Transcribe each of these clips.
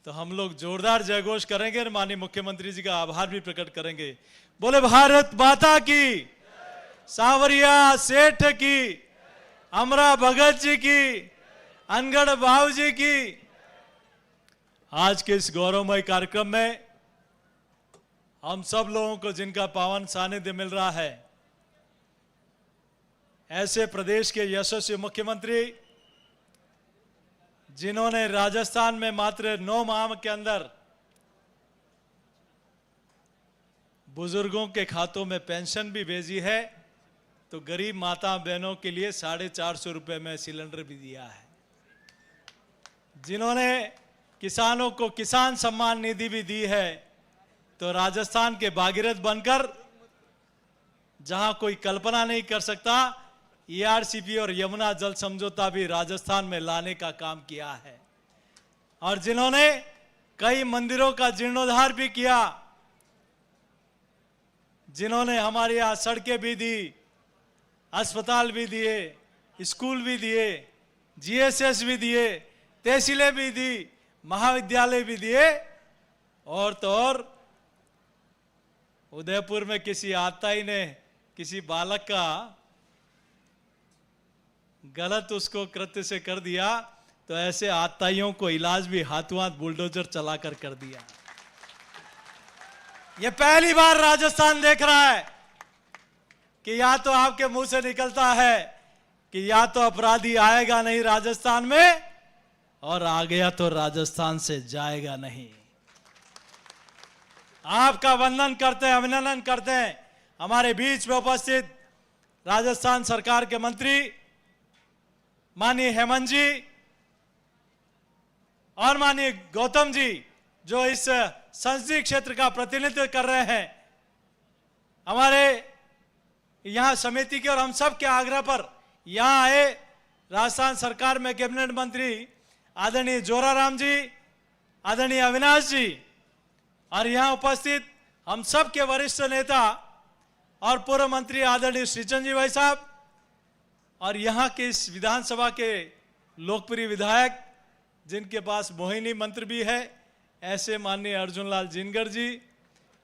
तो हम लोग जोरदार जयघोष करेंगे और माननीय मुख्यमंत्री जी का आभार भी प्रकट करेंगे। बोले भारत माता की, सांवरिया सेठ की, अमरा भगत जी की, अनगढ़ बाबू जी की। आज के इस गौरवमय कार्यक्रम में हम सब लोगों को जिनका पावन सानिध्य मिल रहा है, ऐसे प्रदेश के यशस्वी मुख्यमंत्री जिन्होंने राजस्थान में मात्र 9 माह के अंदर बुजुर्गों के खातों में पेंशन भी भेजी है, तो गरीब माता बहनों के लिए 450 रुपए में सिलेंडर भी दिया है, जिन्होंने किसानों को किसान सम्मान निधि भी दी है, तो राजस्थान के भागीरथ बनकर जहां कोई कल्पना नहीं कर सकता, ERCP और यमुना जल समझौता भी राजस्थान में लाने का काम किया है। और जिन्होंने कई मंदिरों का जीर्णोद्धार भी किया, जिन्होंने हमारे यहाँ सड़कें भी दी, अस्पताल भी दिए, स्कूल भी दिए, GSS भी दिए, तहसीलें भी दी, महाविद्यालय भी दिए, और तो और उदयपुर में किसी आताई ने किसी बालक का गलत उसको कृत्य से कर दिया, तो ऐसे आताइयों को इलाज भी हाथों हाथ बुलडोजर चलाकर कर दिया। ये पहली बार राजस्थान देख रहा है कि या तो आपके मुंह से निकलता है कि या तो अपराधी आएगा नहीं राजस्थान में, और आ गया तो राजस्थान से जाएगा नहीं। आपका वंदन करते हैं, अभिनंदन करते हैं। हमारे बीच में उपस्थित राजस्थान सरकार के मंत्री माननीय हेमंत जी और माननीय गौतम जी, जो इस संसदीय क्षेत्र का प्रतिनिधित्व कर रहे हैं, हमारे यहां समिति के और हम सब के आग्रह पर यहां आए राजस्थान सरकार में कैबिनेट मंत्री आदरणीय जोराराम जी, आदरणीय अविनाश जी, और यहां उपस्थित हम सब के वरिष्ठ नेता और पूर्व मंत्री आदरणीय श्रीचंद जी भाई साहब, और यहां के इस विधानसभा के लोकप्रिय विधायक जिनके पास मोहिनी मंत्र भी है, ऐसे माननीय अर्जुन लाल जिनगर जी,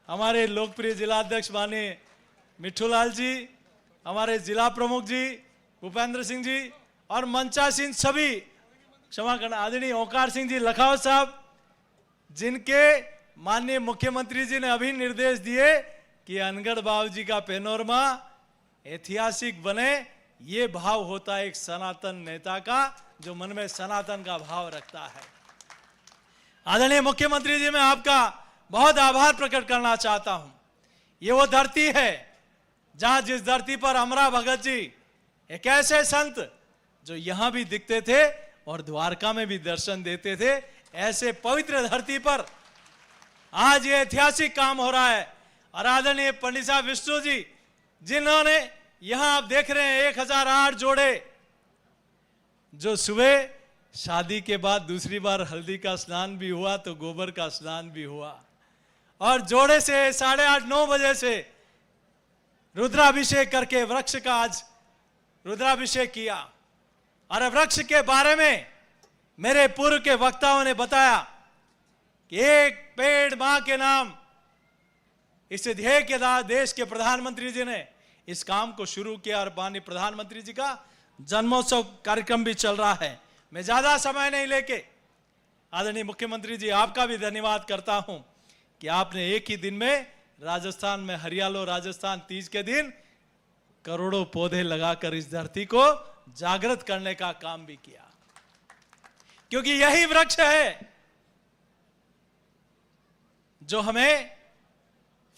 हमारे लोकप्रिय जिलाध्यक्ष माननीय मिठूलाल जी, हमारे जिला प्रमुख जी भूपेंद्र सिंह जी, और मंचासीन सभी, क्षमा करना, आदरणीय ओंकार सिंह जी लखावत साहब, जिनके माननीय मुख्यमंत्री जी ने अभी निर्देश दिए कि अनगढ़ बाबू जी का पैनोरमा ऐतिहासिक बने। ये भाव होता है एक सनातन नेता का, जो मन में सनातन का भाव रखता है। आदरणीय मुख्यमंत्री जी, मैं आपका बहुत आभार प्रकट करना चाहता हूं। ये वो धरती है जहां, जिस धरती पर अमरा भगत जी एक ऐसे संत जो यहां भी दिखते थे और द्वारका में भी दर्शन देते थे, ऐसे पवित्र धरती पर आज ये ऐतिहासिक काम हो रहा है। और आदरणीय पंडित साहब विष्णु जी, जिन्होंने यहां आप देख रहे हैं 1008 जोड़े, जो सुबह शादी के बाद दूसरी बार हल्दी का स्नान भी हुआ तो गोबर का स्नान भी हुआ, और जोड़े से 8:30-9 बजे से रुद्राभिषेक करके वृक्ष का आज रुद्राभिषेक किया। और वृक्ष के बारे में मेरे पूर्व के वक्ताओं ने बताया कि एक पेड़ मां के नाम, इस ध्येय के देश के प्रधानमंत्री जी ने इस काम को शुरू किया, और माननीय प्रधानमंत्री जी का जन्मोत्सव कार्यक्रम भी चल रहा है। मैं ज्यादा समय नहीं लेके आदरणीय मुख्यमंत्री जी, आपका भी धन्यवाद करता हूं कि आपने एक ही दिन में राजस्थान में हरियालो राजस्थान तीज के दिन करोड़ों पौधे लगाकर इस धरती को जागृत करने का काम भी किया, क्योंकि यही वृक्ष है जो हमें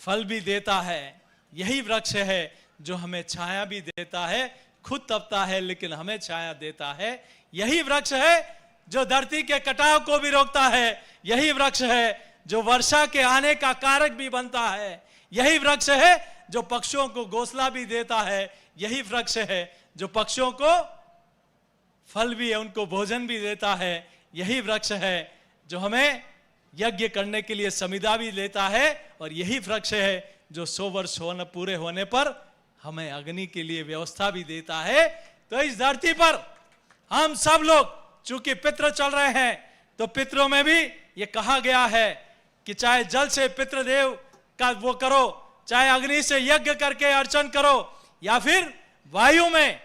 फल भी देता है, यही वृक्ष है जो हमें छाया भी देता है, खुद तपता है लेकिन हमें छाया देता है। यही वृक्ष है जो धरती के कटाव को भी रोकता है, यही वृक्ष है जो वर्षा के आने का कारक भी बनता है, यही वृक्ष है जो पक्षियों को घोंसला भी देता है, यही वृक्ष है जो पक्षियों को फल भी है, उनको भोजन भी देता है, यही वृक्ष है जो हमें यज्ञ करने के लिए समिधा भी लेता है, और यही वृक्ष है जो 100 वर्ष पूरे होने पर हमें अग्नि के लिए व्यवस्था भी देता है। तो इस धरती पर हम सब लोग, चूंकि पितृ चल रहे हैं, तो पितरों में भी ये कहा गया है कि चाहे जल से पितृदेव का वो करो, चाहे अग्नि से यज्ञ करके अर्चन करो, या फिर वायु में,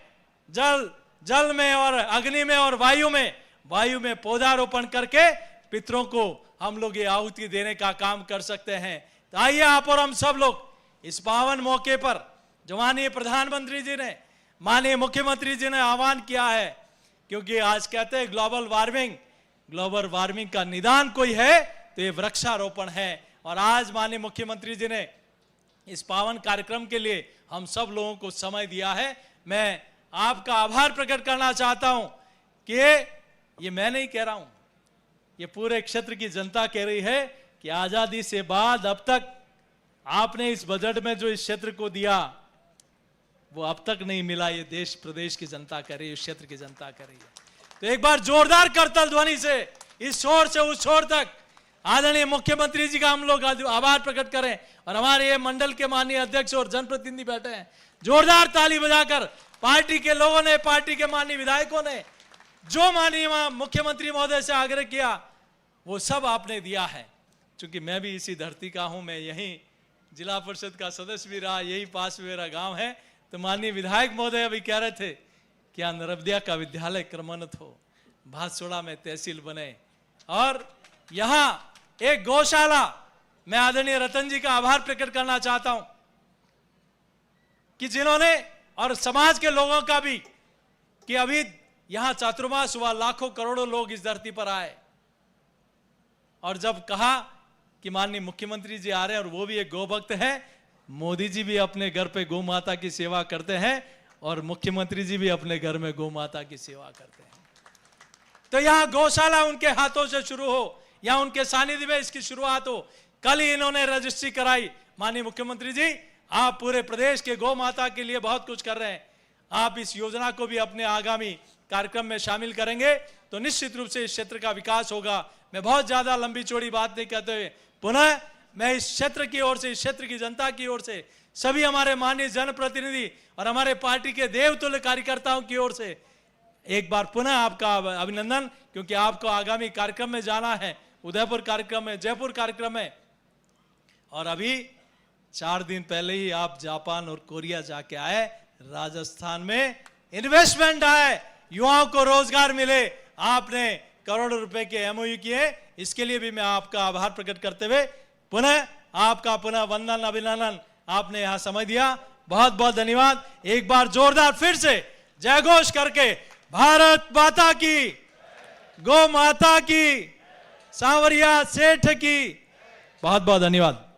जल में और अग्नि में और वायु में पौधारोपण करके पितरों को हम लोग ये आहुति देने का काम कर सकते हैं। तो आइए आप और हम सब लोग इस पावन मौके पर जो माननीय प्रधानमंत्री जी ने, माननीय मुख्यमंत्री जी ने आह्वान किया है, क्योंकि आज कहते हैं ग्लोबल वार्मिंग का निदान कोई है तो ये वृक्षारोपण है। और आज माननीय मुख्यमंत्री जी ने इस पावन कार्यक्रम के लिए हम सब लोगों को समय दिया है। मैं आपका आभार प्रकट करना चाहता हूं कि ये मैं नहीं कह रहा हूं, ये पूरे क्षेत्र की जनता कह रही है कि आजादी से बाद अब तक आपने इस बजट में जो इस क्षेत्र को दिया वो अब तक नहीं मिला। ये देश प्रदेश की जनता कह रही है, इस क्षेत्र की जनता कह रही है। तो एक बार जोरदार करतल ध्वनि से इस छोर से उस छोर तक आदरणीय मुख्यमंत्री जी का हम लोग आभार प्रकट करें। और हमारे ये मंडल के माननीय अध्यक्ष और जनप्रतिनिधि बैठे हैं, जोरदार ताली बजाकर पार्टी के लोगों ने, पार्टी के माननीय विधायकों ने जो माननीय मुख्यमंत्री महोदय से आग्रह किया वो सब आपने दिया है। क्योंकि मैं भी इसी धरती का हूं, मैं यहीं जिला परिषद का सदस्य भी रहा, यही पास में मेरा गांव है। तो माननीय विधायक महोदय अभी कह रहे थे कि यहाँ नर्मदिया का विद्यालय क्रमोन्नत हो, भातसोड़ा में तहसील बने, और यहाँ एक गौशाला। मैं आदरणीय रतन जी का आभार प्रकट करना चाहता हूं कि जिन्होंने, और समाज के लोगों का भी, कि अभी यहां चातुर्मास हुआ, लाखों करोड़ों लोग इस धरती पर आए, और जब कहा कि माननीय मुख्यमंत्री जी आ रहे हैं और वो भी एक गोभक्त है, मोदी जी भी अपने घर पे गौ माता की सेवा करते हैं और मुख्यमंत्री जी भी अपने घर में गौ माता की सेवा करते हैं। तो यहाँ गौशाला उनके हाथों से शुरू हो, या उनके सानिध्य में इसकी शुरुआत हो। कल ही इन्होंने रजिस्ट्री कराई। माननीय मुख्यमंत्री जी, आप पूरे प्रदेश के गौ माता के लिए बहुत कुछ कर रहे हैं, आप इस योजना को भी अपने आगामी कार्यक्रम में शामिल करेंगे तो निश्चित रूप से इस क्षेत्र का विकास होगा। मैं बहुत ज्यादा लंबी चौड़ी बात नहीं कहते हुए पुनः मैं इस क्षेत्र की ओर से, इस क्षेत्र की जनता की ओर से, सभी हमारे माननीय जनप्रतिनिधि और हमारे पार्टी के देवतुल्य कार्यकर्ताओं की ओर से एक बार पुनः आपका अभिनंदन, क्योंकि आपको आगामी कार्यक्रम में जाना है, उदयपुर कार्यक्रम में, जयपुर कार्यक्रम में, और अभी 4 दिन पहले ही आप जापान और कोरिया जाके आए, राजस्थान में इन्वेस्टमेंट आए, युवाओं को रोजगार मिले, आपने करोड़ों रुपए के एमओयू किए। इसके लिए भी मैं आपका आभार प्रकट करते हुए पुनः आपका पुनः वंदन, अभिनंदन। आपने यहां समय दिया, बहुत बहुत धन्यवाद। एक बार जोरदार फिर से जय घोष करके भारत माता की, गौ माता की, सांवरिया सेठ की, बहुत बहुत धन्यवाद।